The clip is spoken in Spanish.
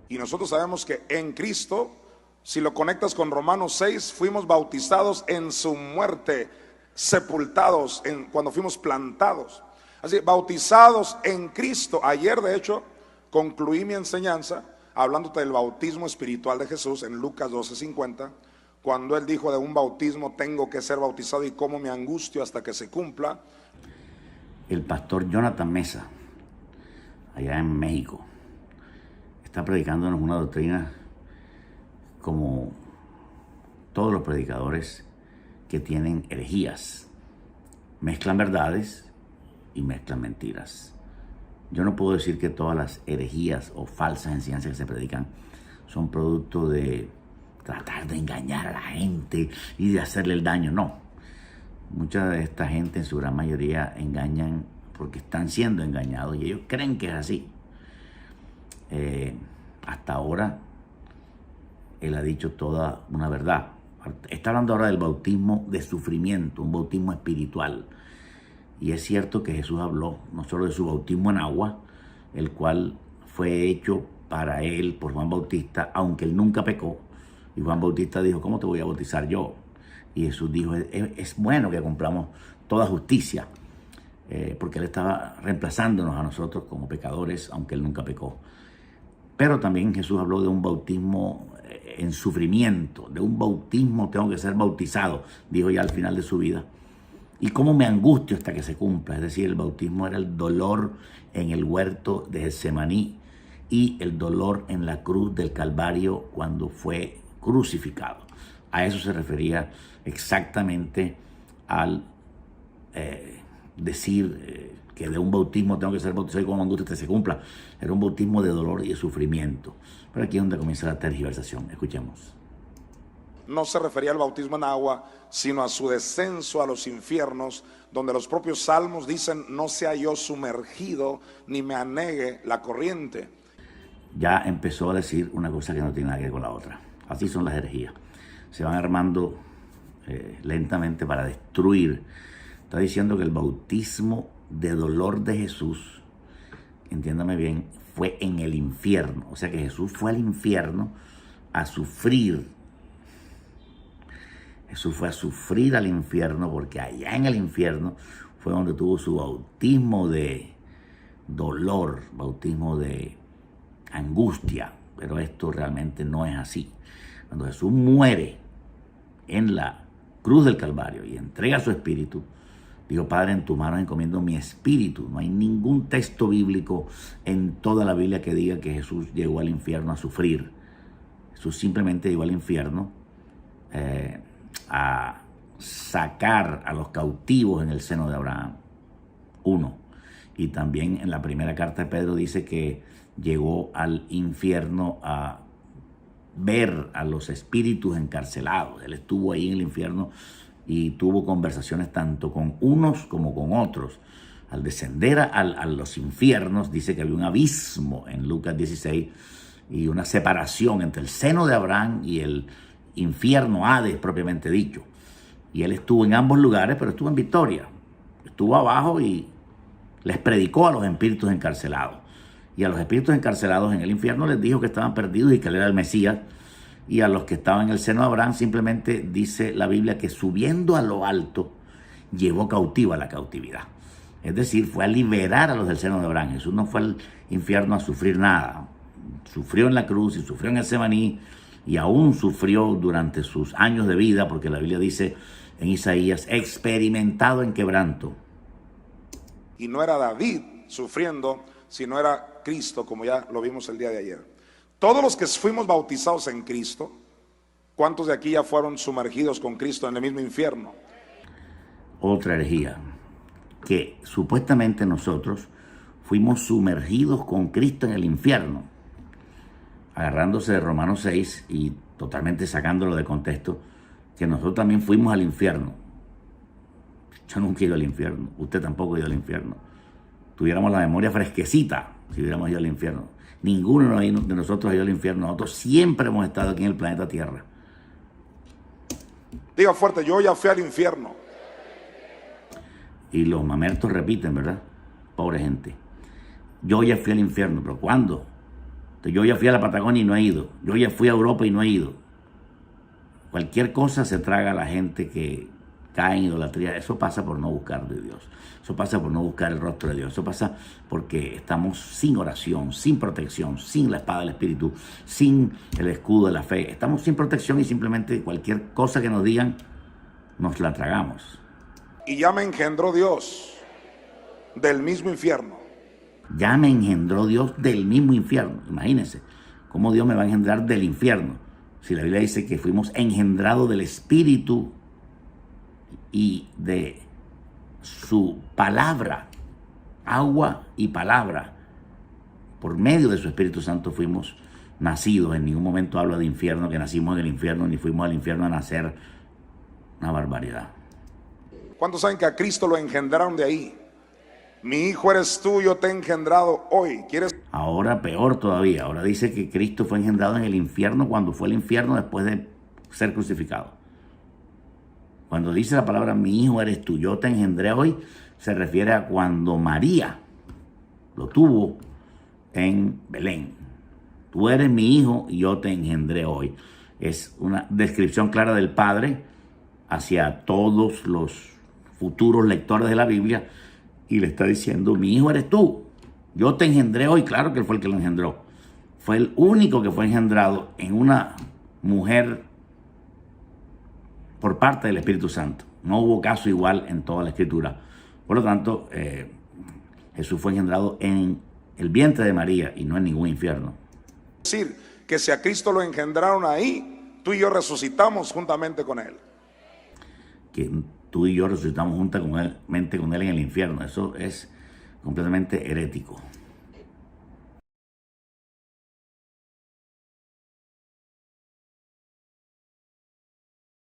Y nosotros sabemos que en Cristo, si lo conectas con Romanos 6, fuimos bautizados en su muerte, sepultados cuando fuimos plantados. Así, bautizados en Cristo. Ayer, de hecho, concluí mi enseñanza hablándote del bautismo espiritual de Jesús en Lucas 12:50, cuando él dijo: de un bautismo tengo que ser bautizado y cómo me angustio hasta que se cumpla. El pastor Jonathan Mesa, allá en México, está predicándonos una doctrina como todos los predicadores que tienen herejías. Mezclan verdades y mezclan mentiras. Yo no puedo decir que todas las herejías o falsas enseñanzas que se predican son producto de tratar de engañar a la gente y de hacerle el daño. No. Mucha de esta gente, en su gran mayoría, engañan porque están siendo engañados y ellos creen que es así. Hasta ahora, él ha dicho toda una verdad. Está hablando ahora del bautismo de sufrimiento, un bautismo espiritual. Y es cierto que Jesús habló no solo de su bautismo en agua, el cual fue hecho para él por Juan Bautista, aunque él nunca pecó. Y Juan Bautista dijo: ¿cómo te voy a bautizar yo? Y Jesús dijo: es bueno que cumplamos toda justicia, porque él estaba reemplazándonos a nosotros como pecadores, aunque él nunca pecó. Pero también Jesús habló de un bautismo en sufrimiento, de un bautismo tengo que ser bautizado, dijo ya al final de su vida. Y cómo me angustio hasta que se cumpla. Es decir, el bautismo era el dolor en el huerto de Getsemaní y el dolor en la cruz del Calvario cuando fue crucificado. A eso se refería exactamente al decir que de un bautismo tengo que ser bautizado y como me angustia hasta que se cumpla. Era un bautismo de dolor y de sufrimiento. Pero aquí es donde comienza la tergiversación. Escuchemos. No se refería al bautismo en agua, sino a su descenso a los infiernos, donde los propios salmos dicen: no sea yo sumergido, ni me anegue la corriente. Ya empezó a decir una cosa que no tiene nada que ver con la otra. Así son las herejías. Se van armando lentamente para destruir. Está diciendo que el bautismo de dolor de Jesús, entiéndame bien, fue en el infierno. O sea que Jesús fue al infierno a sufrir. Jesús fue a sufrir al infierno porque allá en el infierno fue donde tuvo su bautismo de dolor, bautismo de angustia. Pero esto realmente no es así. Cuando Jesús muere en la cruz del Calvario y entrega su espíritu, dijo: Padre, en tus manos encomiendo mi espíritu. No hay ningún texto bíblico en toda la Biblia que diga que Jesús llegó al infierno a sufrir. Jesús simplemente llegó al infierno a sacar a los cautivos en el seno de Abraham. 1. Y también en la primera carta de Pedro dice que llegó al infierno a ver a los espíritus encarcelados. Él estuvo ahí en el infierno y tuvo conversaciones tanto con unos como con otros. Al descender a los infiernos, dice que había un abismo en Lucas 16 y una separación entre el seno de Abraham y el infierno, Hades propiamente dicho. Y él estuvo en ambos lugares, pero estuvo en victoria. Estuvo abajo y les predicó a los espíritus encarcelados. Y a los espíritus encarcelados en el infierno les dijo que estaban perdidos y que él era el Mesías. Y a los que estaban en el seno de Abraham, simplemente dice la Biblia que subiendo a lo alto, llevó cautivo a la cautividad. Es decir, fue a liberar a los del seno de Abraham. Jesús no fue al infierno a sufrir nada. Sufrió en la cruz y sufrió en Getsemaní y aún sufrió durante sus años de vida, porque la Biblia dice en Isaías: experimentado en quebranto. Y no era David sufriendo, sino era Cristo, como ya lo vimos el día de ayer. Todos los que fuimos bautizados en Cristo, ¿cuántos de aquí ya fueron sumergidos con Cristo en el mismo infierno? Otra herejía, que supuestamente nosotros fuimos sumergidos con Cristo en el infierno, agarrándose de Romanos 6 y totalmente sacándolo de contexto, que nosotros también fuimos al infierno. Yo nunca he ido al infierno, usted tampoco ha ido al infierno. Tuviéramos la memoria fresquecita si hubiéramos ido al infierno. Ninguno de nosotros ha ido al infierno. Nosotros siempre hemos estado aquí en el planeta Tierra. Diga fuerte: yo ya fui al infierno. Y los mamertos repiten, ¿verdad? Pobre gente. Yo ya fui al infierno, pero ¿cuándo? Entonces, yo ya fui a la Patagonia y no he ido. Yo ya fui a Europa y no he ido. Cualquier cosa se traga a la gente que cae en idolatría. Eso pasa por no buscar de Dios. Eso pasa por no buscar el rostro de Dios. Eso pasa porque estamos sin oración, sin protección, sin la espada del Espíritu, sin el escudo de la fe. Estamos sin protección y simplemente cualquier cosa que nos digan, nos la tragamos. Y ya me engendró Dios del mismo infierno. Ya me engendró Dios del mismo infierno. Imagínense cómo Dios me va a engendrar del infierno. Si la Biblia dice que fuimos engendrados del Espíritu y de su palabra, agua y palabra, por medio de su Espíritu Santo fuimos nacidos. En ningún momento habla de infierno, que nacimos en el infierno, ni fuimos al infierno a nacer. Una barbaridad. ¿Cuántos saben que a Cristo lo engendraron de ahí? Mi hijo eres tú, yo te he engendrado hoy. ¿Quieres? Ahora peor todavía. Ahora dice que Cristo fue engendrado en el infierno cuando fue el infierno después de ser crucificado. Cuando dice la palabra mi hijo eres tú, yo te engendré hoy, se refiere a cuando María lo tuvo en Belén. Tú eres mi hijo y yo te engendré hoy. Es una descripción clara del Padre hacia todos los futuros lectores de la Biblia. Y le está diciendo, mi hijo eres tú, yo te engendré hoy. Claro que él fue el que lo engendró. Fue el único que fue engendrado en una mujer por parte del Espíritu Santo. No hubo caso igual en toda la Escritura. Por lo tanto, Jesús fue engendrado en el vientre de María y no en ningún infierno. Es decir, que si a Cristo lo engendraron ahí, tú y yo resucitamos juntamente con Él. Que tú y yo resucitamos juntamente con él en el infierno. Eso es completamente herético.